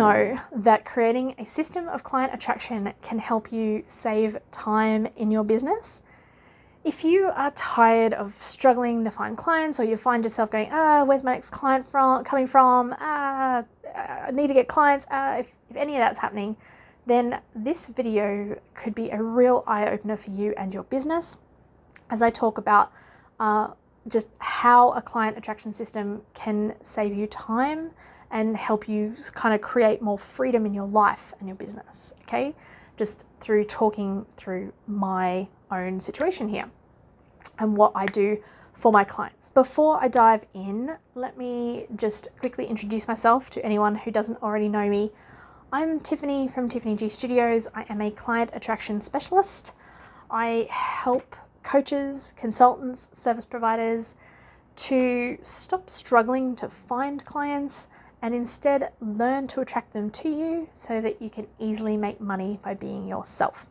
know that creating a system of client attraction can help you save time in your business? If you are tired of struggling to find clients, or you find yourself going, where's my next client coming from? I need to get clients. If any of that's happening, then this video could be a real eye-opener for you and your business, as I talk about just how a client attraction system can save you time and help you kind of create more freedom in your life and your business, okay? Just through talking through my own situation here and what I do for my clients. Before I dive in, let me just quickly introduce myself to anyone who doesn't already know me. I'm Tiffany from Tiffany G Studios. I am a client attraction specialist. I help coaches, consultants, service providers to stop struggling to find clients and instead learn to attract them to you so that you can easily make money by being yourself.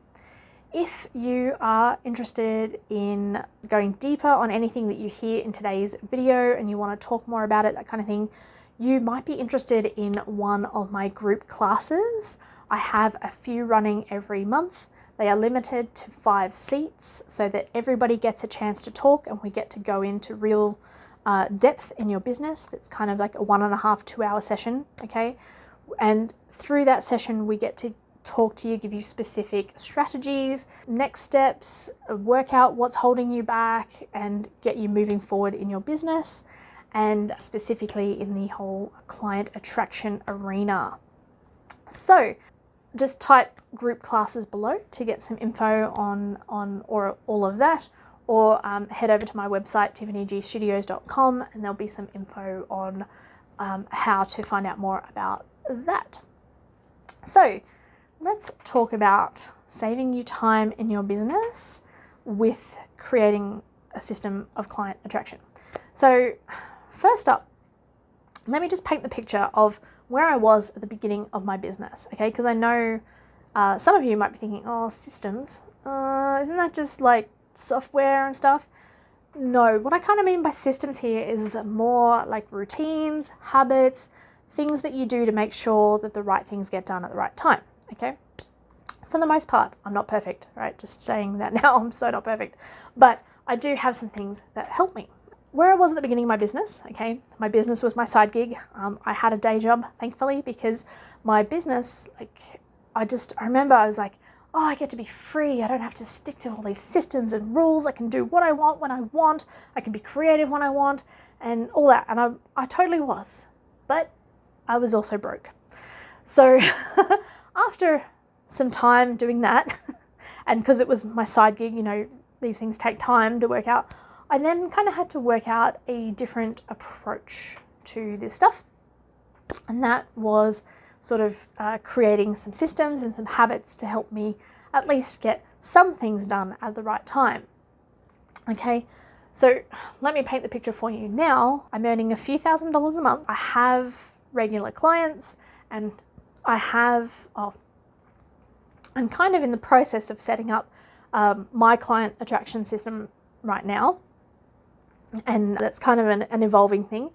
If you are interested in going deeper on anything that you hear in today's video and you want to talk more about it, that kind of thing, you might be interested in one of my group classes. I have a few running every month. They are limited to 5 seats so that everybody gets a chance to talk and we get to go into real depth in your business. That's kind of like a 1.5 to 2 hour session, okay? And through that session, we get to talk to you, give you specific strategies, next steps, work out what's holding you back and get you moving forward in your business, and specifically in the whole client attraction arena. So just type group classes below to get some info on or all of that, or head over to my website tiffanyGstudios.com and there'll be some info on how to find out more about that. So let's talk about saving you time in your business with creating a system of client attraction. So first up, let me just paint the picture of where I was at the beginning of my business, okay? Because I know some of you might be thinking, oh, systems, isn't that just like software and stuff? No, what I kind of mean by systems here is more like routines, habits, things that you do to make sure that the right things get done at the right time, okay? For the most part, I'm not perfect, right? Just saying that now, I'm so not perfect. But I do have some things that help me. Where I was at the beginning of my business, okay, my business was my side gig. I had a day job, thankfully, because my business, I remember I was like, oh, I get to be free. I don't have to stick to all these systems and rules. I can do what I want when I want. I can be creative when I want and all that. And I totally was, but I was also broke. So after some time doing that, and because it was my side gig, you know, these things take time to work out, I then kind of had to work out a different approach to this stuff. And that was sort of creating some systems and some habits to help me at least get some things done at the right time. Okay, so let me paint the picture for you now. I'm earning a few $1,000s a month. I have regular clients and I'm kind of in the process of setting up my client attraction system right now. And that's kind of an evolving thing.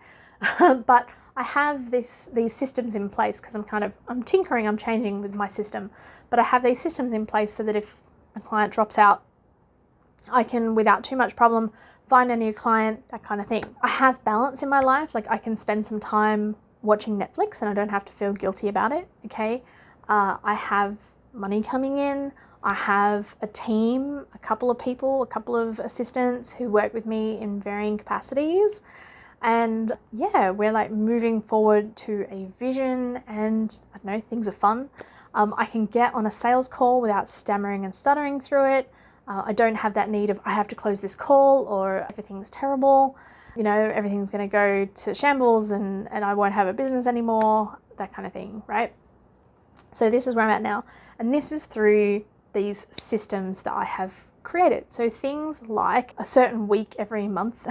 But I have these systems in place because I'm tinkering, I'm changing with my system, but I have these systems in place so that if a client drops out, I can, without too much problem, find a new client, that kind of thing. I have balance in my life, like I can spend some time watching Netflix and I don't have to feel guilty about it, okay? I have money coming in. I have a team, a couple of people, a couple of assistants who work with me in varying capacities. And yeah, we're like moving forward to a vision and I don't know, things are fun. I can get on a sales call without stammering and stuttering through it. I don't have that need of I have to close this call or everything's terrible. You know, everything's going to go to shambles and I won't have a business anymore, that kind of thing, right? So this is where I'm at now. And this is through these systems that I have created. So things like a certain week every month,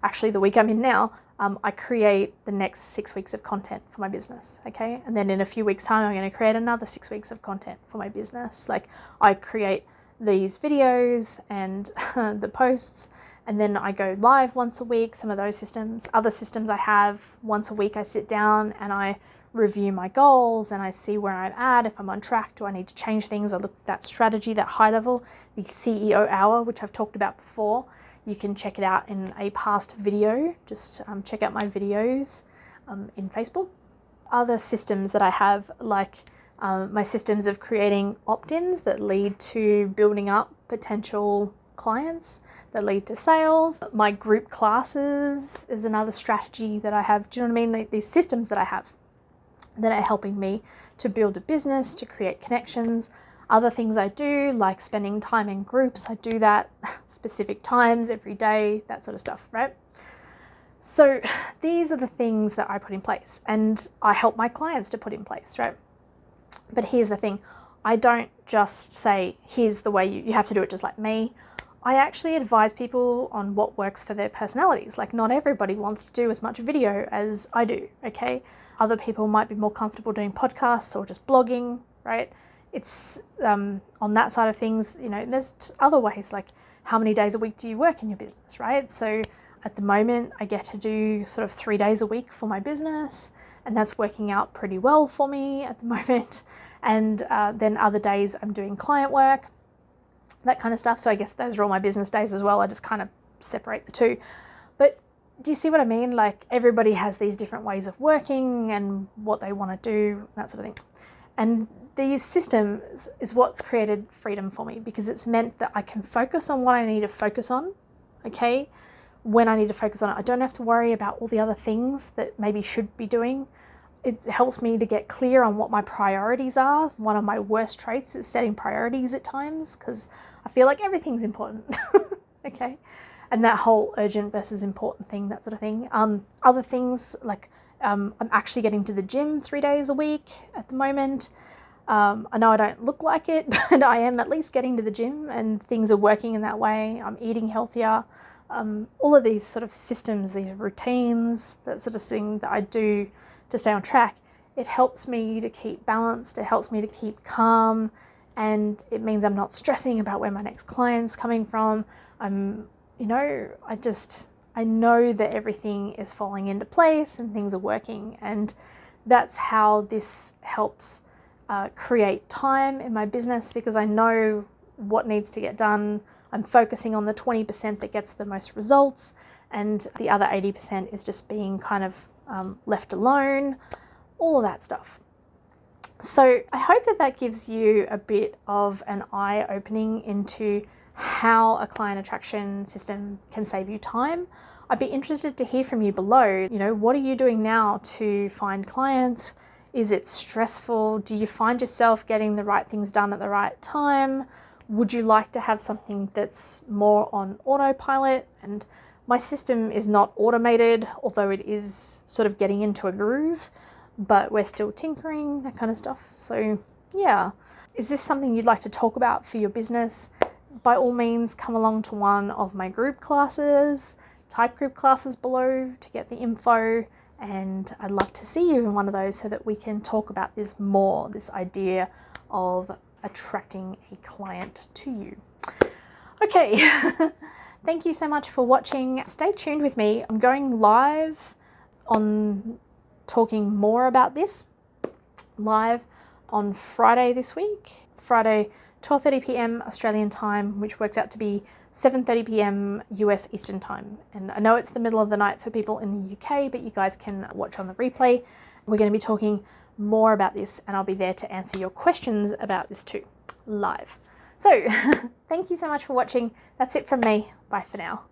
actually the week I'm in now, I create the next 6 weeks of content for my business, okay? And then in a few weeks time, I'm going to create another 6 weeks of content for my business. Like I create these videos and the posts, and then I go live once a week. Some of those systems, other systems I have once a week, I sit down and I review my goals and I see where I'm at, if I'm on track, do I need to change things? I look at that strategy, that high level, the CEO hour, which I've talked about before. You can check it out in a past video. Just check out my videos in Facebook. Other systems that I have, like my systems of creating opt-ins that lead to building up potential clients, that lead to sales. My group classes is another strategy that I have. Do you know what I mean? These systems that I have that are helping me to build a business, to create connections. Other things I do, like spending time in groups, I do that specific times every day, that sort of stuff, right? So these are the things that I put in place and I help my clients to put in place, right? But here's the thing, I don't just say, here's the way you have to do it just like me. I actually advise people on what works for their personalities. Like, not everybody wants to do as much video as I do, okay? Other people might be more comfortable doing podcasts or just blogging, right? It's on that side of things, you know, there's other ways, like how many days a week do you work in your business, right? So at the moment, I get to do sort of 3 days a week for my business, and that's working out pretty well for me at the moment. And then other days I'm doing client work, that kind of stuff. So I guess those are all my business days as well. I just kind of separate the two. But do you see what I mean? Like, everybody has these different ways of working and what they want to do, that sort of thing. And these systems is what's created freedom for me, because it's meant that I can focus on what I need to focus on, okay? When I need to focus on it, I don't have to worry about all the other things that maybe should be doing. It helps me to get clear on what my priorities are. One of my worst traits is setting priorities at times, because I feel like everything's important, okay? And that whole urgent versus important thing, that sort of thing. Other things, like I'm actually getting to the gym 3 days a week at the moment. I know I don't look like it, but I am at least getting to the gym and things are working in that way. I'm eating healthier. All of these sort of systems, these routines, that sort of thing that I do to stay on track, it helps me to keep balanced, it helps me to keep calm, and it means I'm not stressing about where my next client's coming from. You know, I know that everything is falling into place and things are working, and that's how this helps create time in my business, because I know what needs to get done. I'm focusing on the 20% that gets the most results, and the other 80% is just being kind of left alone, all of that stuff. So I hope that that gives you a bit of an eye-opening into how a client attraction system can save you time. I'd be interested to hear from you below. You know, what are you doing now to find clients? Is it stressful? Do you find yourself getting the right things done at the right time? Would you like to have something that's more on autopilot? And my system is not automated, although it is sort of getting into a groove, but we're still tinkering, that kind of stuff. So yeah, is this something you'd like to talk about for your business? By all means, come along to one of my group classes. Type group classes below to get the info, and I'd love to see you in one of those so that we can talk about this more, this idea of attracting a client to you. Okay, thank you so much for watching. Stay tuned with me. I'm going live on talking more about this, live on Friday this week, Friday 12:30 p.m. Australian time, which works out to be 7:30 p.m. US Eastern time. And I know it's the middle of the night for people in the UK, but you guys can watch on the replay. We're going to be talking more about this, and I'll be there to answer your questions about this too, live. So thank you so much for watching. That's it from me. Bye for now.